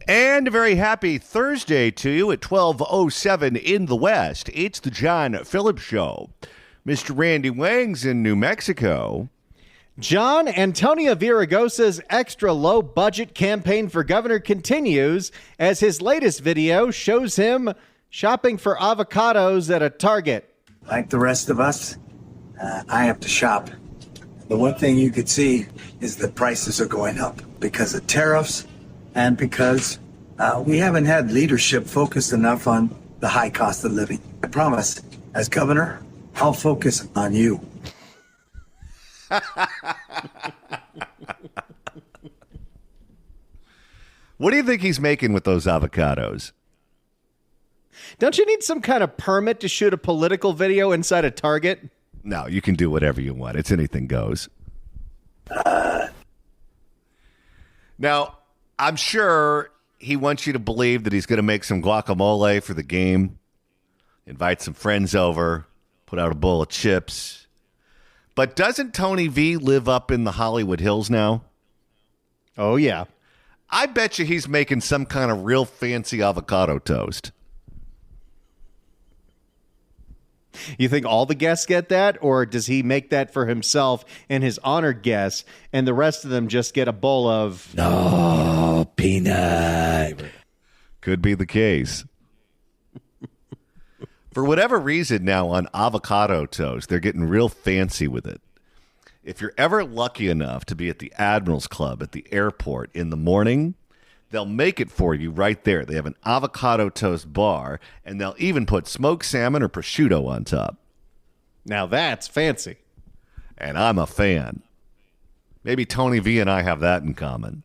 And a very happy Thursday to you at 12:07 in the West. It's the John Phillips Show. Mr. Randy Wang's in New Mexico. John, Antonio Villaraigosa's extra low-budget campaign for governor continues as his latest video shows him shopping for avocados at a Target. Like the rest of us, I have to shop. The one thing you could see is the prices are going up because of tariffs and because we haven't had leadership focused enough on the high cost of living. I promise, as governor, I'll focus on you. What do you think he's making with those avocados? Don't you need some kind of permit to shoot a political video inside a Target? No, you can do whatever you want. It's anything goes. Now, I'm sure he wants you to believe that he's going to make some guacamole for the game, invite some friends over, put out a bowl of chips. But doesn't Tony V live up in the Hollywood Hills now? Oh, yeah. I bet you he's making some kind of real fancy avocado toast. You think all the guests get that, or does he make that for himself and his honored guests, and the rest of them just get a bowl of no peanut? Could be the case. For whatever reason now on avocado toast, they're getting real fancy with it. If you're ever lucky enough to be at the Admirals Club at the airport in the morning, they'll make it for you right there. They have an avocado toast bar, and they'll even put smoked salmon or prosciutto on top. Now that's fancy. And I'm a fan. Maybe Tony V and I have that in common.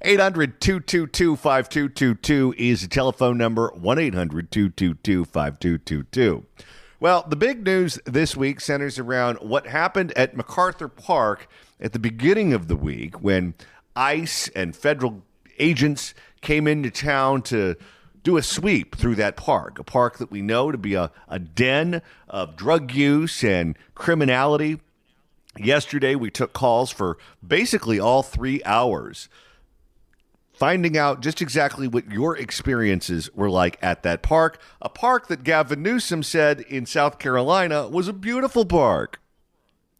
800-222-5222 is the telephone number, 1-800-222-5222. Well, the big news this week centers around what happened at MacArthur Park at the beginning of the week when ICE and federal agents came into town to do a sweep through that park, a park that we know to be a den of drug use and criminality. Yesterday, we took calls for basically all 3 hours, finding out just exactly what your experiences were like at that park, a park that Gavin Newsom said in South Carolina was a beautiful park.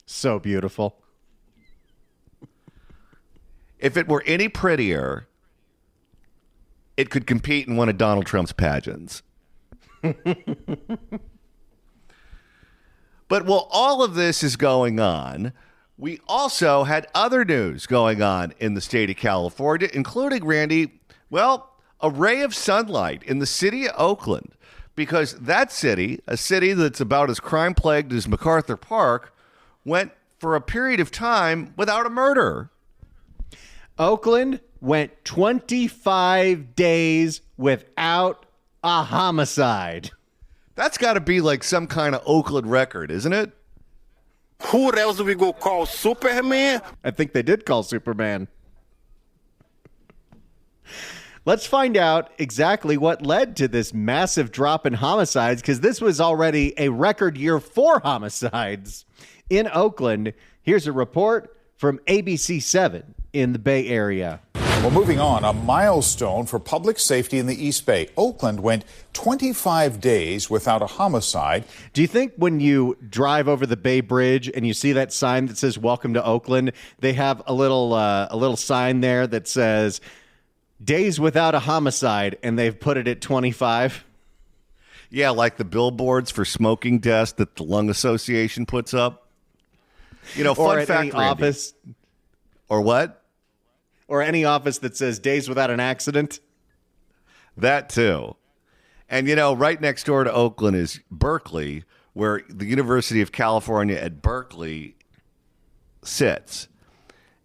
So beautiful. If it were any prettier, it could compete in one of Donald Trump's pageants. But while all of this is going on, we also had other news going on in the state of California, including, Randy, well, a ray of sunlight in the city of Oakland, because that city, a city that's about as crime-plagued as MacArthur Park, went for a period of time without a murder. Oakland went 25 days without a homicide. That's got to be like some kind of Oakland record, isn't it? Who else are we going to call Superman? I think they did call Superman. Let's find out exactly what led to this massive drop in homicides, because this was already a record year for homicides in Oakland. Here's a report from ABC7 in the Bay Area. Well, moving on, a milestone for public safety in the East Bay. Oakland went 25 days without a homicide. Do you think when you drive over the Bay Bridge and you see that sign that says "Welcome to Oakland," they have a little sign there that says "Days without a homicide," and they've put it at 25? Yeah, like the billboards for smoking deaths that the Lung Association puts up. You know, fun fact, Randy. Office. Or what? Or any office that says "days without an accident." That too. And, you know, right next door to Oakland is Berkeley, where the University of California at Berkeley sits.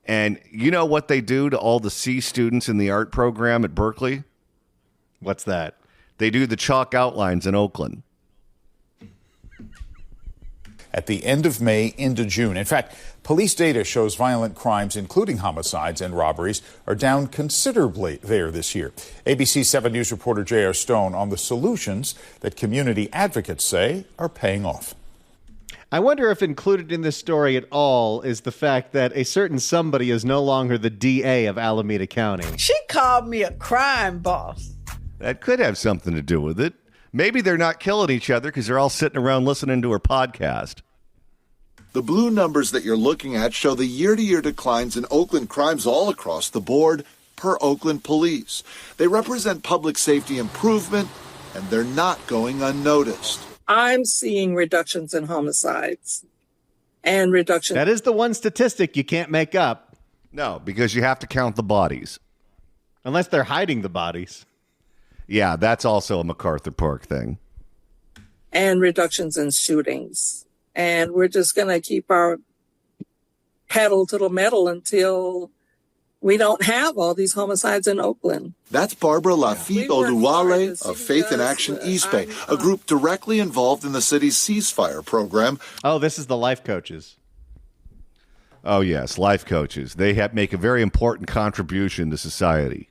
And you know what they do to all the C students in the art program at Berkeley? What's that? They do the chalk outlines in Oakland. At the end of May into June. In fact, police data shows violent crimes, including homicides and robberies, are down considerably there this year. ABC 7 News reporter J.R. Stone on the solutions that community advocates say are paying off. I wonder if included in this story at all is the fact that a certain somebody is no longer the DA of Alameda County. She called me a crime boss. That could have something to do with it. Maybe they're not killing each other because they're all sitting around listening to her podcast. The blue numbers that you're looking at show the year-to-year declines in Oakland crimes all across the board per Oakland police. They represent public safety improvement, and they're not going unnoticed. I'm seeing reductions in homicides and reductions. That is the one statistic you can't make up. No, because you have to count the bodies. Unless they're hiding the bodies. Yeah, that's also a MacArthur Park thing. And reductions in shootings. And we're just going to keep our pedal to the metal until we don't have all these homicides in Oakland. That's Barbara Lafitte Oluwale of Faith in Action East Bay, a group directly involved in the city's ceasefire program. Oh, this is the life coaches. Oh, yes, life coaches. They make a very important contribution to society.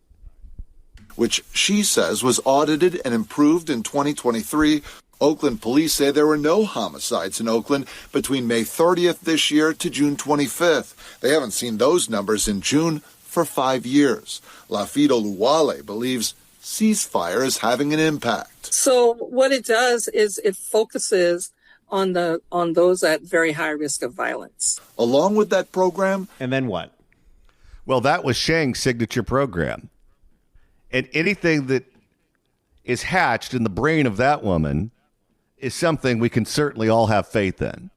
Which she says was audited and improved in 2023. Oakland police say there were no homicides in Oakland between May 30th this year to June 25th. They haven't seen those numbers in June for 5 years. Lafitte Oluwale believes ceasefire is having an impact. So what it does is it focuses on those at very high risk of violence. Along with that program. And then what? Well, that was Shang's signature program. And anything that is hatched in the brain of that woman is something we can certainly all have faith in.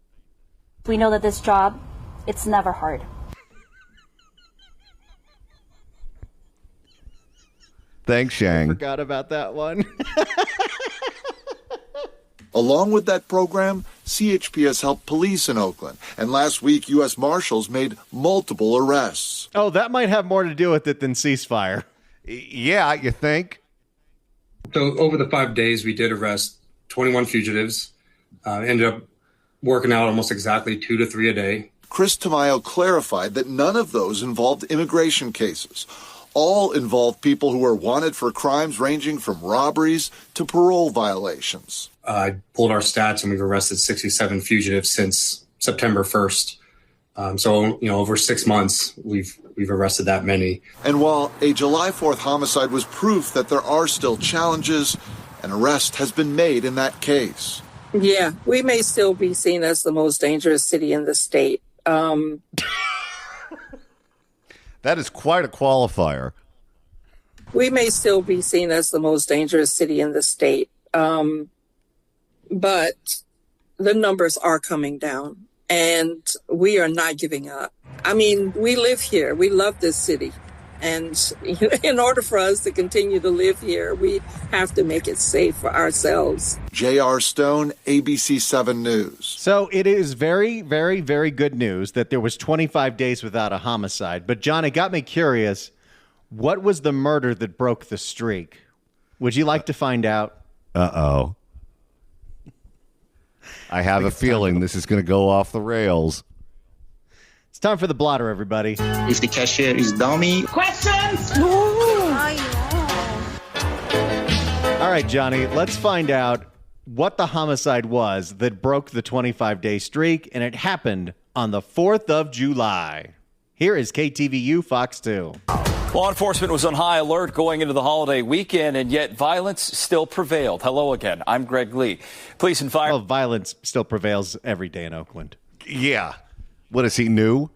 We know that this job, it's never hard. Thanks, Shang. I forgot about that one. Along with that program, CHP has helped police in Oakland. And last week, U.S. Marshals made multiple arrests. Oh, that might have more to do with it than ceasefire. Yeah, you think? So over the 5 days, we did arrest 21 fugitives. Ended up working out almost exactly 2 to 3 a day. Chris Tamayo clarified that none of those involved immigration cases. All involved people who were wanted for crimes ranging from robberies to parole violations. I pulled our stats and we've arrested 67 fugitives since September 1st. So, over 6 months, we've arrested that many. And while a July 4th homicide was proof that there are still challenges, an arrest has been made in that case. Yeah, we may still be seen as the most dangerous city in the state. That is quite a qualifier. We may still be seen as the most dangerous city in the state. But the numbers are coming down. And we are not giving up. I mean, we live here. We love this city. And in order for us to continue to live here, we have to make it safe for ourselves. J.R. Stone, ABC 7 News. So it is very, very, very good news that there was 25 days without a homicide. But, John, it got me curious. What was the murder that broke the streak? Would you like to find out? Uh-oh. I have a feeling this is going to go off the rails. It's time for the blotter, everybody. If the cashier is dummy. Questions? All right, Johnny, let's find out what the homicide was that broke the 25-day streak, and it happened on the 4th of July. Here is KTVU Fox 2. Law enforcement was on high alert going into the holiday weekend, and yet violence still prevailed. Hello again. I'm Greg Lee. Police and fire. Well, violence still prevails every day in Oakland. Yeah. What is he, new?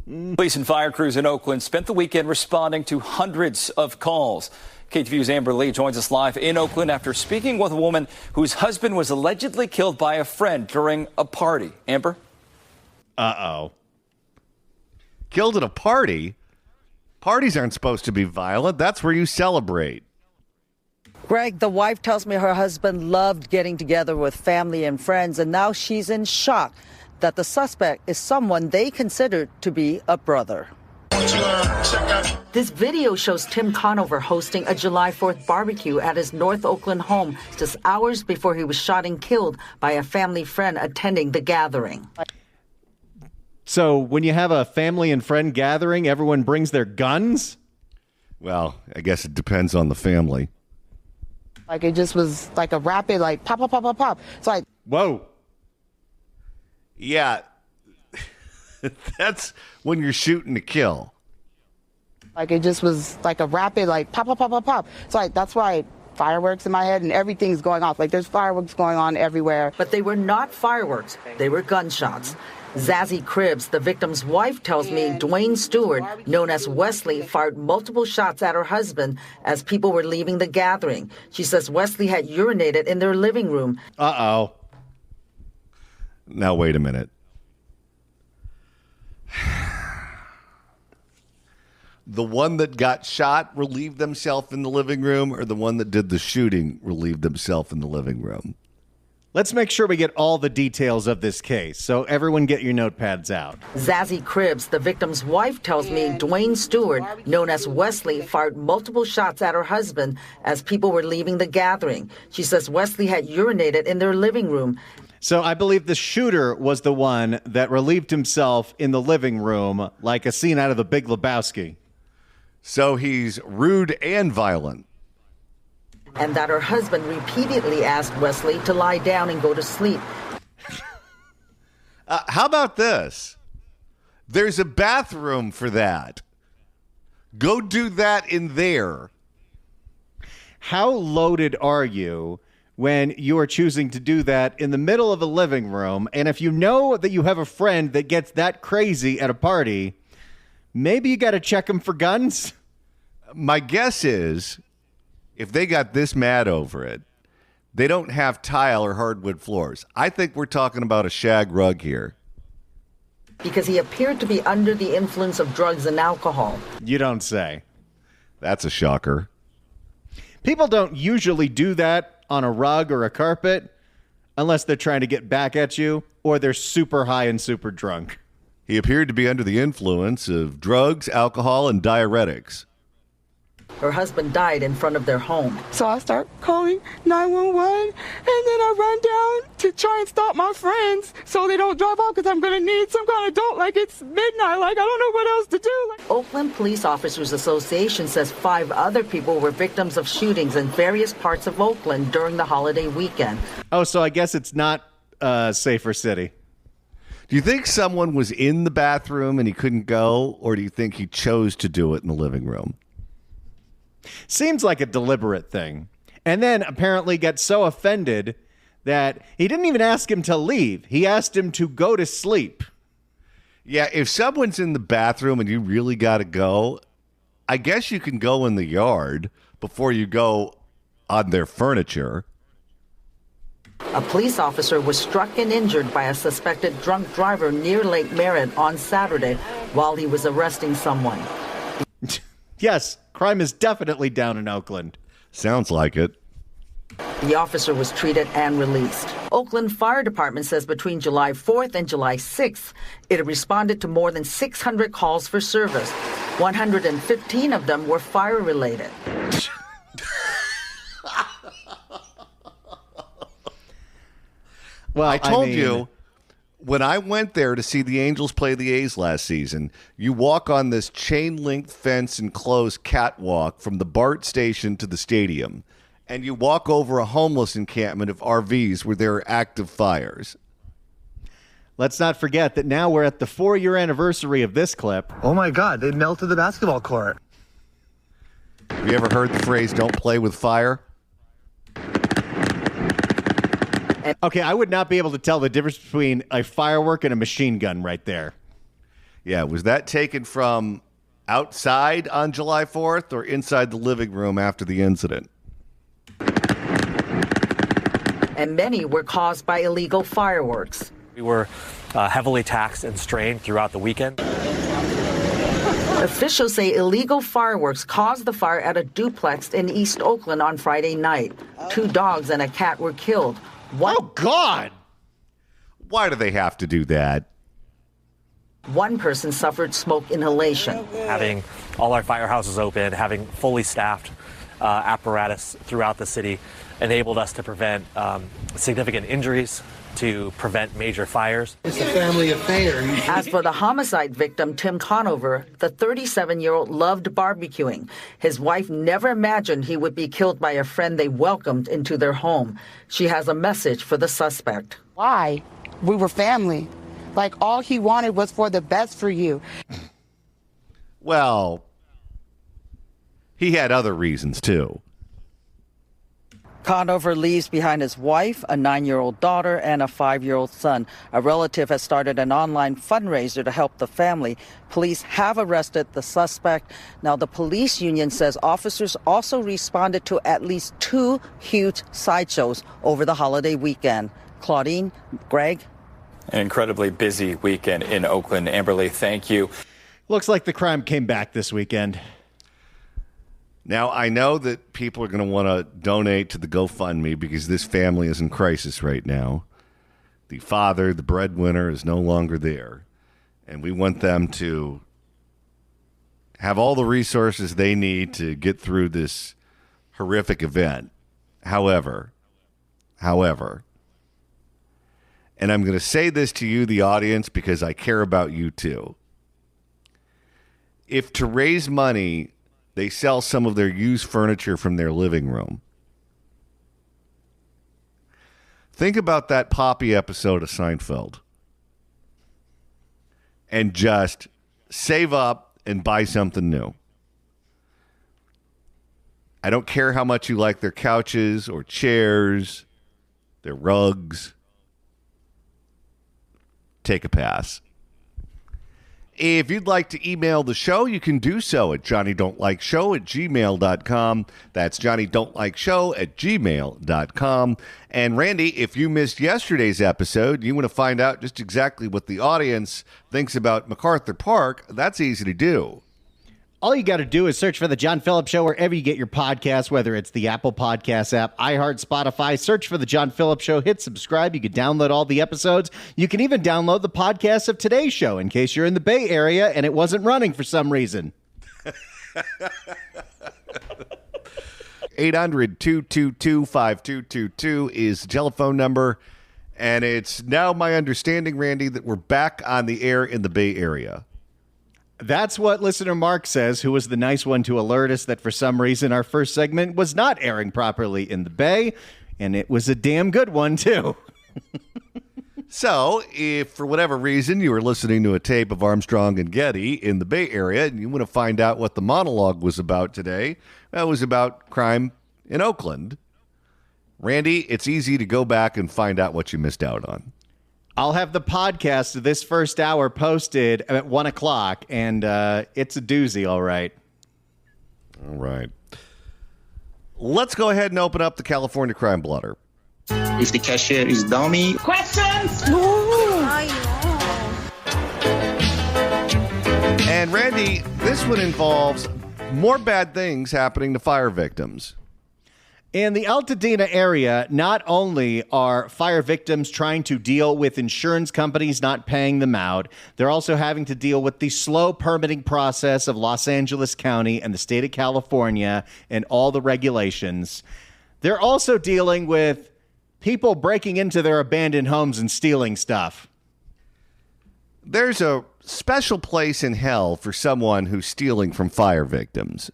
Police and fire crews in Oakland spent the weekend responding to hundreds of calls. KTVU's Amber Lee joins us live in Oakland after speaking with a woman whose husband was allegedly killed by a friend during a party. Amber? Uh-oh. Killed at a party? Parties aren't supposed to be violent. That's where you celebrate. Greg, the wife tells me her husband loved getting together with family and friends, and now she's in shock that the suspect is someone they considered to be a brother. This video shows Tim Conover hosting a July 4th barbecue at his North Oakland home just hours before he was shot and killed by a family friend attending the gathering. So when you have a family and friend gathering, everyone brings their guns? Well, I guess it depends on the family. Like, it just was like a rapid, like, pop, pop, pop, pop, pop. So Whoa. Yeah. That's when you're shooting to kill. Like, it just was like a rapid, like, pop, pop, pop, pop, pop. So, like, that's why fireworks in my head and everything's going off. Like, there's fireworks going on everywhere. But they were not fireworks. They were gunshots. Zazie Cribbs, the victim's wife, tells me Dwayne Stewart, known as Wesley, fired multiple shots at her husband as people were leaving the gathering. She says Wesley had urinated in their living room. Uh-oh. Now, wait a minute. The one that got shot relieved themselves in the living room, or the one that did the shooting relieved themselves in the living room? Let's make sure we get all the details of this case. So everyone get your notepads out. Zazie Cribbs, the victim's wife, tells me Dwayne Stewart, known as Wesley, fired multiple shots at her husband as people were leaving the gathering. She says Wesley had urinated in their living room. So I believe the shooter was the one that relieved himself in the living room, like a scene out of The Big Lebowski. So he's rude and violent. And that her husband repeatedly asked Wesley to lie down and go to sleep. How about this? There's a bathroom for that. Go do that in there. How loaded are you when you are choosing to do that in the middle of a living room? And if you know that you have a friend that gets that crazy at a party, maybe you got to check them for guns. My guess is, if they got this mad over it, they don't have tile or hardwood floors. I think we're talking about a shag rug here. Because he appeared to be under the influence of drugs and alcohol. You don't say. That's a shocker. People don't usually do that on a rug or a carpet unless they're trying to get back at you or they're super high and super drunk. He appeared to be under the influence of drugs, alcohol, and diuretics. Her husband died in front of their home. So I start calling 911, and then I run down to try and stop my friends so they don't drive off because I'm going to need some kind of dope. Like, it's midnight. Like, I don't know what else to do. Oakland Police Officers Association says 5 other people were victims of shootings in various parts of Oakland during the holiday weekend. Oh, so I guess it's not a safer city. Do you think someone was in the bathroom and he couldn't go, or do you think he chose to do it in the living room? Seems like a deliberate thing. And then apparently got so offended that he didn't even ask him to leave. He asked him to go to sleep. Yeah, if someone's in the bathroom and you really got to go, I guess you can go in the yard before you go on their furniture. A police officer was struck and injured by a suspected drunk driver near Lake Merritt on Saturday while he was arresting someone. Yes, crime is definitely down in Oakland. Sounds like it. The officer was treated and released. Oakland Fire Department says between July 4th and July 6th, it responded to more than 600 calls for service. 115 of them were fire-related. Well, I told you, when I went there to see the Angels play the A's last season, you walk on this chain-link fence enclosed catwalk from the BART station to the stadium, and you walk over a homeless encampment of RVs where there are active fires. Let's not forget that now we're at the 4-year anniversary of this clip. Oh my God, they melted the basketball court. Have you ever heard the phrase, don't play with fire? Okay, I would not be able to tell the difference between a firework and a machine gun right there. Yeah, was that taken from outside on July 4th or inside the living room after the incident? And many were caused by illegal fireworks. We were heavily taxed and strained throughout the weekend. Officials say illegal fireworks caused the fire at a duplex in East Oakland on Friday night. 2 dogs and a cat were killed. Oh, God! Why do they have to do that? 1 person suffered smoke inhalation. Having all our firehouses open, having fully staffed apparatus throughout the city, enabled us to prevent significant injuries, to prevent major fires. It's a family affair. As for the homicide victim, Tim Conover, the 37-year-old loved barbecuing. His wife never imagined he would be killed by a friend they welcomed into their home. She has a message for the suspect. Why? We were family. Like, all he wanted was for the best for you. Well, he had other reasons, too. Conover leaves behind his wife, a 9-year-old daughter, and a 5-year-old son. A relative has started an online fundraiser to help the family. Police have arrested the suspect. Now, the police union says officers also responded to at least 2 huge sideshows over the holiday weekend. Claudine, Greg. An incredibly busy weekend in Oakland. Amberly, thank you. Looks like the crime came back this weekend. Now, I know that people are going to want to donate to the GoFundMe because this family is in crisis right now. The father, the breadwinner, is no longer there. And we want them to have all the resources they need to get through this horrific event. However, and I'm going to say this to you, the audience, because I care about you too. If to raise money, they sell some of their used furniture from their living room. Think about that Poppy episode of Seinfeld. And just save up and buy something new. I don't care how much you like their couches or chairs, their rugs. Take a pass. If you'd like to email the show, you can do so at johnnydon'tlikeshow@gmail.com. That's johnnydon'tlikeshow@gmail.com. And Randy, if you missed yesterday's episode, you want to find out just exactly what the audience thinks about MacArthur Park, that's easy to do. All you got to do is search for The John Phillips Show wherever you get your podcasts, whether it's the Apple Podcasts app, iHeart, Spotify. Search for The John Phillips Show. Hit subscribe. You can download all the episodes. You can even download the podcast of today's show in case you're in the Bay Area and it wasn't running for some reason. 800-222-5222 is the telephone number. And it's now my understanding, Randy, that we're back on the air in the Bay Area. That's what listener Mark says, who was the nice one to alert us that for some reason our first segment was not airing properly in the Bay, and it was a damn good one, too. So, if for whatever reason you were listening to a tape of Armstrong and Getty in the Bay Area and you want to find out what the monologue was about today, that was about crime in Oakland. Randy, it's easy to go back and find out what you missed out on. I'll have the podcast of this first hour posted at 1 o'clock, and it's a doozy, all right. All right. Let's go ahead and open up the California Crime Blotter. If the cashier is dummy. Questions? And Randy, this one involves more bad things happening to fire victims. In the Altadena area, not only are fire victims trying to deal with insurance companies not paying them out, they're also having to deal with the slow permitting process of Los Angeles County and the state of California and all the regulations. They're also dealing with people breaking into their abandoned homes and stealing stuff. There's a special place in hell for someone who's stealing from fire victims.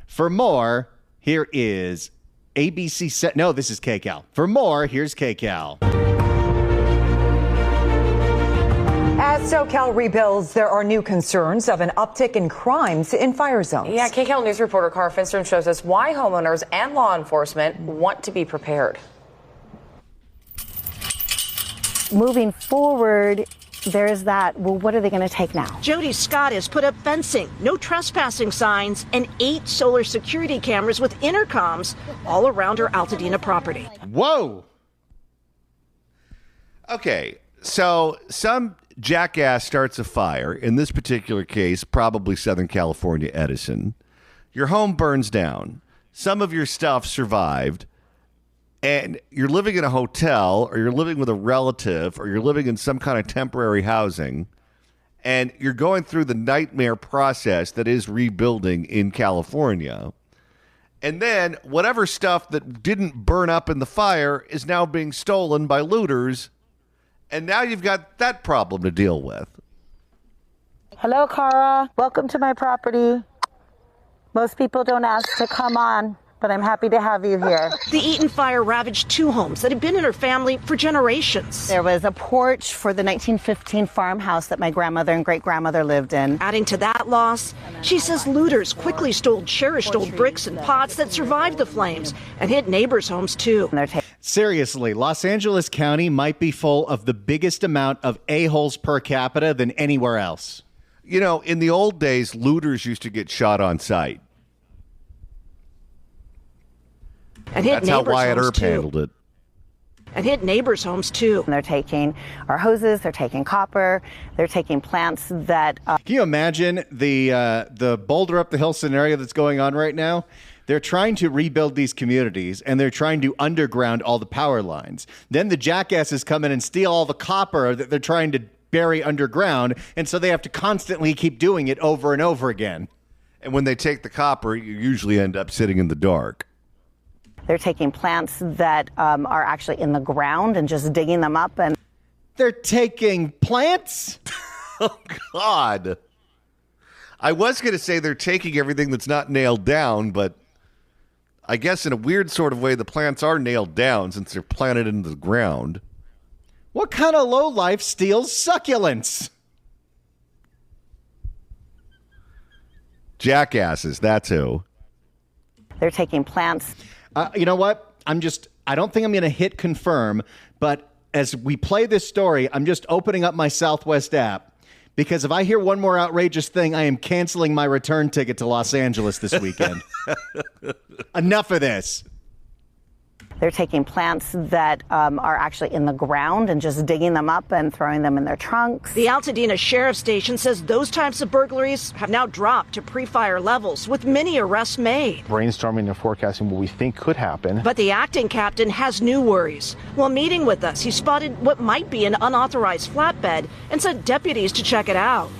For more, here is ABC. No, this is KCAL. For more, here's KCAL. As SoCal rebuilds, there are new concerns of an uptick in crimes in fire zones. Yeah, KCAL News reporter Cara Finstrom shows us why homeowners and law enforcement want to be prepared. Moving forward, there's that, well, what are they going to take now? Jody Scott has put up fencing, no trespassing signs, and 8 solar security cameras with intercoms all around her Altadena property. Whoa! Okay, so some jackass starts a fire, in this particular case, probably Southern California Edison. Your home burns down. Some of your stuff survived. And you're living in a hotel, or you're living with a relative, or you're living in some kind of temporary housing, and you're going through the nightmare process that is rebuilding in California. And then whatever stuff that didn't burn up in the fire is now being stolen by looters. And now you've got that problem to deal with. Hello, Cara. Welcome to my property. Most people don't ask to come on, but I'm happy to have you here. The Eaton fire ravaged 2 homes that had been in her family for generations. There was a porch for the 1915 farmhouse that my grandmother and great-grandmother lived in. Adding to that loss, she says looters quickly stole cherished old bricks and pots that survived the flames and hit neighbors' homes, too. Seriously, Los Angeles County might be full of the biggest amount of a-holes per capita than anywhere else. You know, in the old days, looters used to get shot on sight. And hit That's how neighbors' Wyatt homes, Earp too. handled it. And hit neighbors' homes, too. They're taking our hoses, they're taking copper, they're taking plants that... Can you imagine the boulder up the hill scenario that's going on right now? They're trying to rebuild these communities, and they're trying to underground all the power lines. Then the jackasses come in and steal all the copper that they're trying to bury underground, and so they have to constantly keep doing it over and over again. And when they take the copper, you usually end up sitting in the dark. They're taking plants that are actually in the ground and just digging them up. And they're taking plants? Oh, God. I was going to say they're taking everything that's not nailed down, but I guess in a weird sort of way, the plants are nailed down since they're planted into the ground. What kind of lowlife steals succulents? Jackasses, that's who. They're taking plants. You know what? I don't think I'm going to hit confirm, but as we play this story, I'm just opening up my Southwest app because if I hear one more outrageous thing, I am canceling my return ticket to Los Angeles this weekend. Enough of this. They're taking plants that are actually in the ground and just digging them up and throwing them in their trunks. The Altadena Sheriff's Station says those types of burglaries have now dropped to pre-fire levels, with many arrests made. Brainstorming and forecasting what we think could happen. But the acting captain has new worries. While meeting with us, he spotted what might be an unauthorized flatbed and sent deputies to check it out.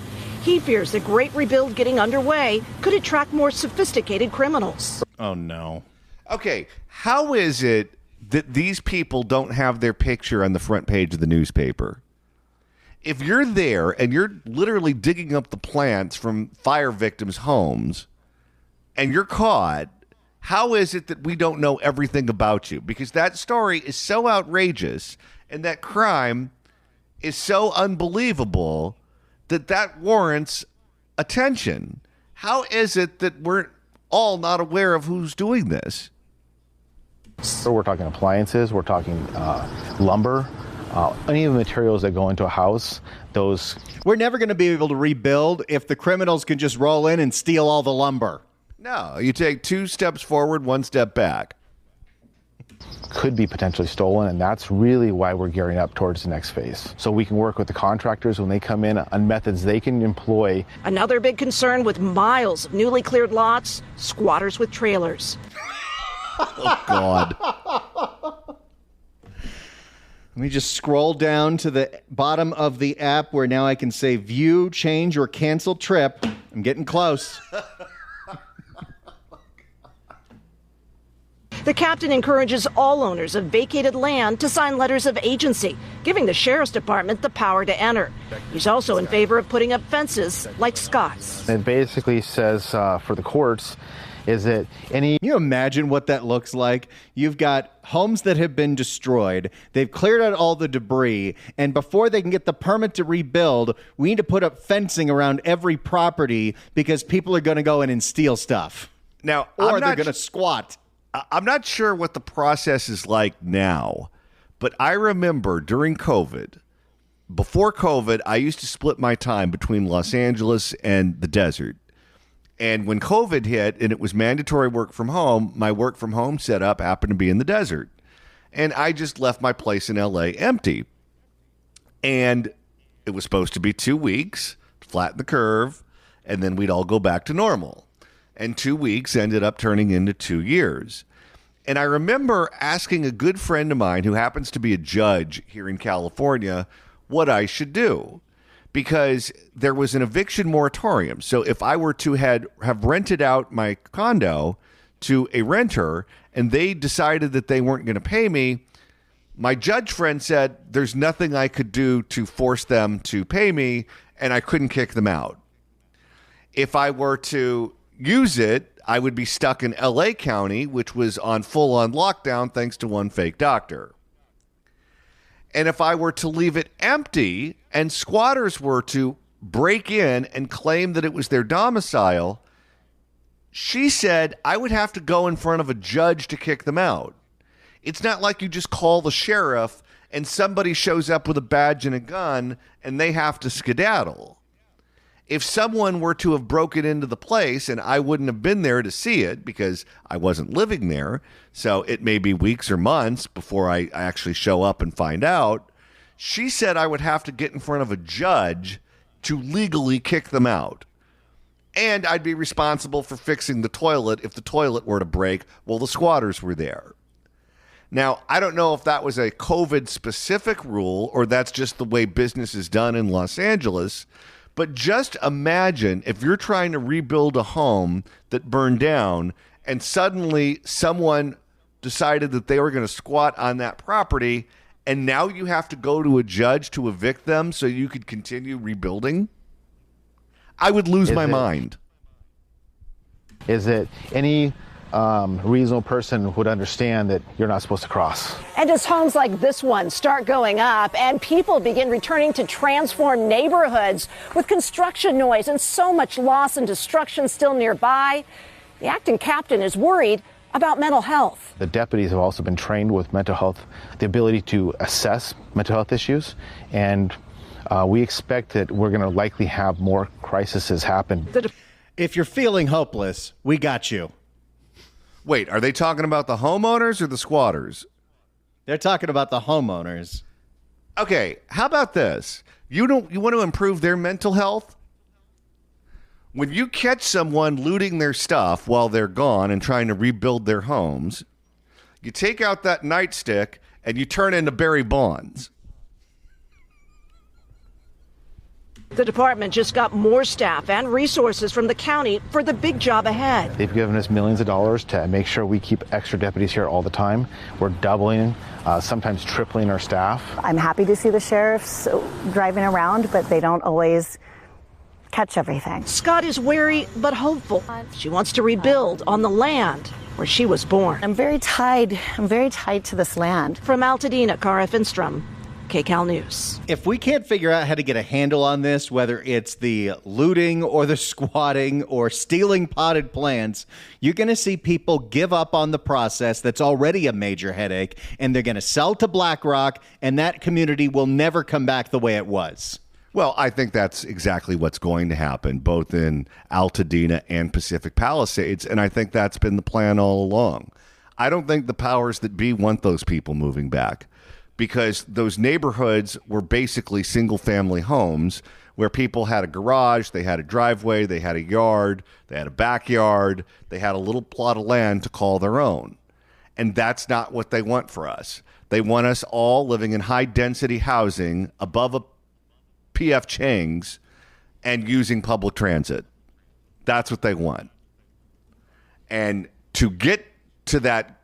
He fears the great rebuild getting underway could attract more sophisticated criminals. Oh, no. Okay, how is it that these people don't have their picture on the front page of the newspaper? If you're there and you're literally digging up the plants from fire victims' homes and you're caught, how is it that we don't know everything about you? Because that story is so outrageous and that crime is so unbelievable that warrants attention. How is it that we're all not aware of who's doing this? So we're talking appliances, we're talking lumber, any of the materials that go into a house, those... We're never going to be able to rebuild if the criminals can just roll in and steal all the lumber. No, you take 2 steps forward, 1 step back. Could be potentially stolen, and that's really why we're gearing up towards the next phase. So we can work with the contractors when they come in on methods they can employ. Another big concern with miles of newly cleared lots, squatters with trailers. Oh, God. Let me just scroll down to the bottom of the app where now I can say view, change, or cancel trip. I'm getting close. The captain encourages all owners of vacated land to sign letters of agency, giving the sheriff's department the power to enter. He's also in favor of putting up fences like Scott's. It basically says for the courts is that any... Can you imagine what that looks like? You've got homes that have been destroyed. They've cleared out all the debris. And before they can get the permit to rebuild, we need to put up fencing around every property because people are going to go in and steal stuff. Now, or they're going to squat. I'm not sure what the process is like now, but I remember during COVID, before COVID, I used to split my time between Los Angeles and the desert. And when COVID hit and it was mandatory work from home, my work from home setup happened to be in the desert. And I just left my place in LA empty. And it was supposed to be 2 weeks, flatten the curve, and then we'd all go back to normal. And 2 weeks ended up turning into 2 years. And I remember asking a good friend of mine who happens to be a judge here in California what I should do. Because there was an eviction moratorium. So if I were to have rented out my condo to a renter and they decided that they weren't going to pay me, my judge friend said there's nothing I could do to force them to pay me, and I couldn't kick them out. If I were to use it, I would be stuck in LA County, which was on full-on lockdown thanks to one fake doctor. And if I were to leave it empty and squatters were to break in and claim that it was their domicile, she said I would have to go in front of a judge to kick them out. It's not like you just call the sheriff and somebody shows up with a badge and a gun and they have to skedaddle. If someone were to have broken into the place and I wouldn't have been there to see it because I wasn't living there, so it may be weeks or months before I actually show up and find out, she said I would have to get in front of a judge to legally kick them out. And I'd be responsible for fixing the toilet if the toilet were to break while the squatters were there. Now, I don't know if that was a COVID-specific rule or that's just the way business is done in Los Angeles, but just imagine if you're trying to rebuild a home that burned down and suddenly someone decided that they were going to squat on that property and now you have to go to a judge to evict them so you could continue rebuilding. I would lose my mind. Is it any reasonable person would understand that you're not supposed to cross? And as homes like this one start going up and people begin returning to transformed neighborhoods with construction noise and so much loss and destruction still nearby, the acting captain is worried about mental health. The deputies have also been trained with mental health, the ability to assess mental health issues, and we expect that we're going to likely have more crises happen. If you're feeling hopeless, we got you. Wait, are they talking about the homeowners or the squatters? They're talking about the homeowners. Okay, how about this? You want to improve their mental health? When you catch someone looting their stuff while they're gone and trying to rebuild their homes, you take out that nightstick and you turn into Barry Bonds. The department just got more staff and resources from the county for the big job ahead. They've given us millions of dollars to make sure we keep extra deputies here all the time. We're doubling, sometimes tripling our staff. I'm happy to see the sheriffs driving around, but they don't always catch everything. Scott is wary but hopeful. She wants to rebuild on the land where she was born. I'm very tied to this land. From Altadena, Cara Finstrom, KCAL News. If we can't figure out how to get a handle on this, whether it's the looting or the squatting or stealing potted plants, you're going to see people give up on the process that's already a major headache, and they're going to sell to BlackRock, and that community will never come back the way it was. Well, I think that's exactly what's going to happen, both in Altadena and Pacific Palisades, and I think that's been the plan all along. I don't think the powers that be want those people moving back, because those neighborhoods were basically single-family homes where people had a garage, they had a driveway, they had a yard, they had a backyard, they had a little plot of land to call their own. And that's not what they want for us. They want us all living in high-density housing above a P.F. Chang's and using public transit. That's what they want. And to get to that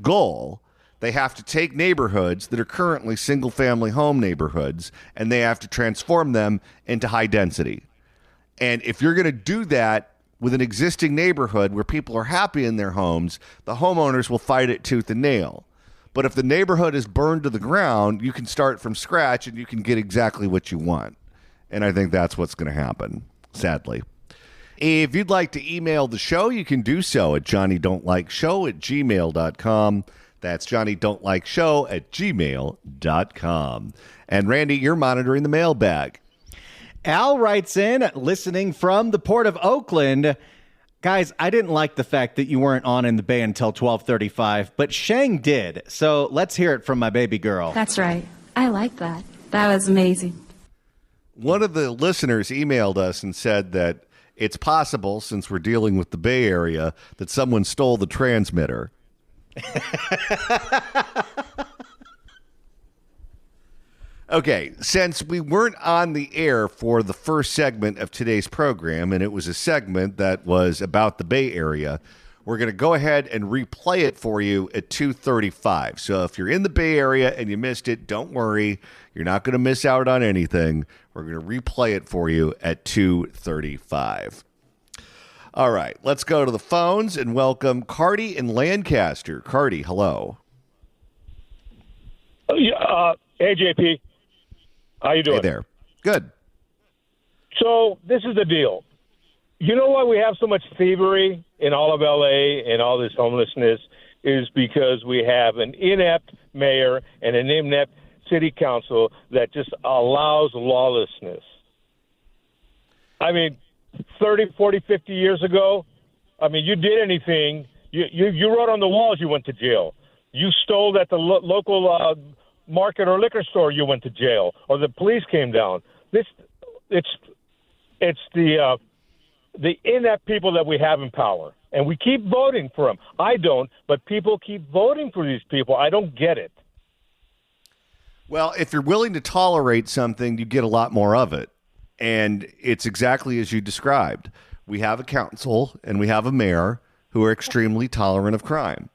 goal, they have to take neighborhoods that are currently single-family home neighborhoods, and they have to transform them into high density. And if you're going to do that with an existing neighborhood where people are happy in their homes, the homeowners will fight it tooth and nail. But if the neighborhood is burned to the ground, you can start from scratch and you can get exactly what you want. And I think that's what's going to happen, sadly. If you'd like to email the show, you can do so at johnnydon'tlikeshow@gmail.com. That's johnnydon'tlikeshow@gmail.com. And Randy, you're monitoring the mailbag. Al writes in, listening from the port of Oakland. Guys, I didn't like the fact that you weren't on in the bay until 12:35, but Shang did. So let's hear it from my baby girl. That's right. I like that. That was amazing. One of the listeners emailed us and said that it's possible, since we're dealing with the Bay Area, that someone stole the transmitter. Okay, since we weren't on the air for the first segment of today's program, and it was a segment that was about the Bay Area, We're going to go ahead and replay it for you at 2:35. So if you're in the Bay Area and you missed it, don't worry. You're not going to miss out on anything. We're going to replay it for you at 2:35. All right, let's go to the phones and welcome Cardi in Lancaster. Cardi, hello. Hey, JP. How you doing? Hey there. Good. So this is the deal. You know why we have so much thievery in all of L.A. and all this homelessness is because we have an inept mayor and an inept city council that just allows lawlessness. I mean, 30, 40, 50 years ago, I mean, you did anything, you wrote on the walls, you went to jail. You stole at the local market or liquor store, you went to jail, or the police came down. It's the inept people that we have in power, and we keep voting for them. I don't, but people keep voting for these people. I don't get it. Well, if you're willing to tolerate something, you get a lot more of it. And it's exactly as you described. We have a council and we have a mayor who are extremely tolerant of crime.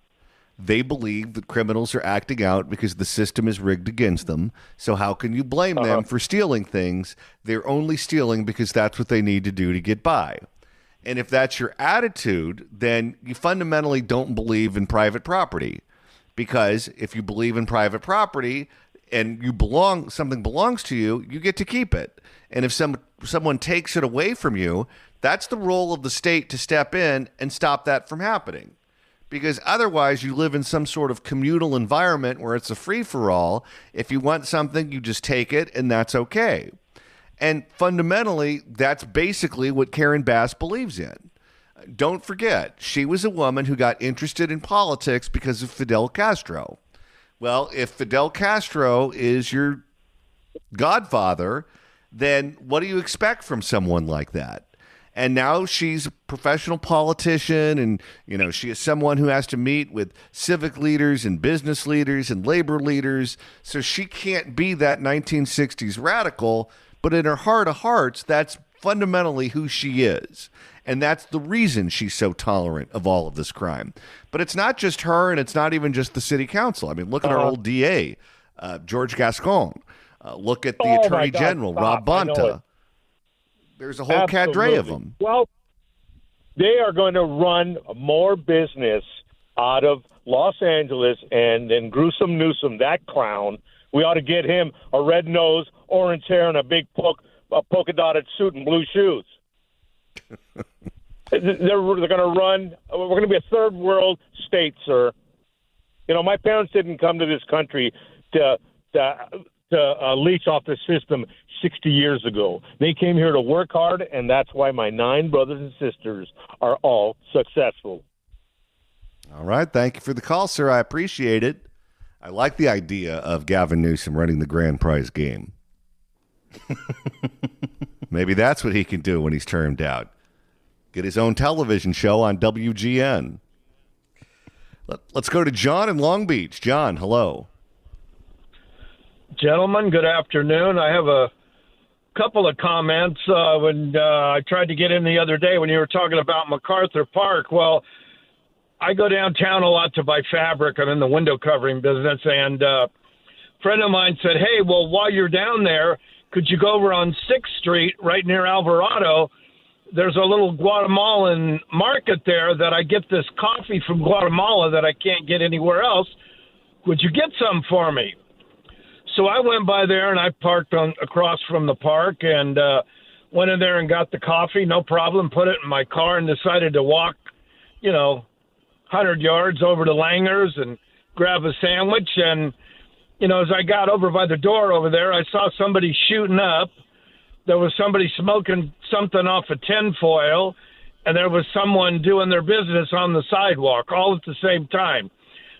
They believe that criminals are acting out because the system is rigged against them. So how can you blame them for stealing things? They're only stealing because that's what they need to do to get by. And if that's your attitude, then you fundamentally don't believe in private property. Because if you believe in private property and something belongs to you, you get to keep it. And if someone takes it away from you, that's the role of the state to step in and stop that from happening. Because otherwise you live in some sort of communal environment where it's a free-for-all. If you want something, you just take it, and that's okay. And fundamentally, that's basically what Karen Bass believes in. Don't forget, she was a woman who got interested in politics because of Fidel Castro. Well, if Fidel Castro is your godfather, then what do you expect from someone like that? And now she's a professional politician, and, you know, she is someone who has to meet with civic leaders and business leaders and labor leaders. So she can't be that 1960s radical, but in her heart of hearts, that's fundamentally who she is. And that's the reason she's so tolerant of all of this crime. But it's not just her, and it's not even just the city council. I mean, look at our old DA, George Gascon. Look at the Attorney General, Rob Bonta. There's a whole cadre of them. Well, they are going to run more business out of Los Angeles, and then Gruesome Newsom, that clown, we ought to get him a red nose, orange hair, and a big polka dotted suit and blue shoes. They're going to run. We're going to be a third world state, sir. You know, my parents didn't come to this country to leech off the system 60 years ago. They came here to work hard, and that's why my 9 brothers and sisters are all successful. All right. Thank you for the call, sir. I appreciate it. I like the idea of Gavin Newsom running the grand prize game. Maybe that's what he can do when he's termed out. Get his own television show on WGN. Let's go to John in Long Beach. John, hello. Gentlemen, good afternoon. I have a couple of comments when I tried to get in the other day when you were talking about MacArthur Park. Well, I go downtown a lot to buy fabric. I'm in the window covering business, and a friend of mine said, hey, well, while you're down there, could you go over on 6th Street right near Alvarado? There's a little Guatemalan market there that I get this coffee from Guatemala that I can't get anywhere else. Would you get some for me? So I went by there, and I parked across from the park and went in there and got the coffee, no problem, put it in my car and decided to walk, 100 yards over to Langer's and grab a sandwich. And, as I got over by the door over there, I saw somebody shooting up. There was somebody smoking something off a tinfoil, and there was someone doing their business on the sidewalk all at the same time.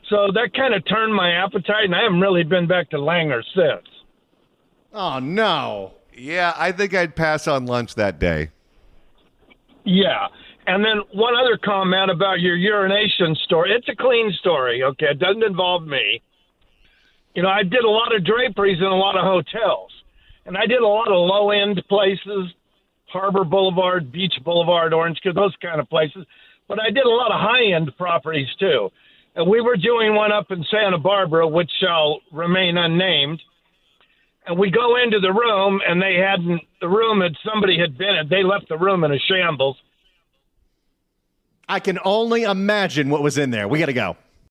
So that kind of turned my appetite, and I haven't really been back to Langer since. Oh, no. Yeah, I think I'd pass on lunch that day. Yeah. And then one other comment about your urination story. It's a clean story, okay? It doesn't involve me. I did a lot of draperies in a lot of hotels, and I did a lot of low-end places, Harbor Boulevard, Beach Boulevard, Orange, those kind of places. but I did a lot of high-end properties too. And we were doing one up in Santa Barbara, which shall remain unnamed. And we go into the room, and somebody had been in. They left the room in a shambles. I can only imagine what was in there. We got to go.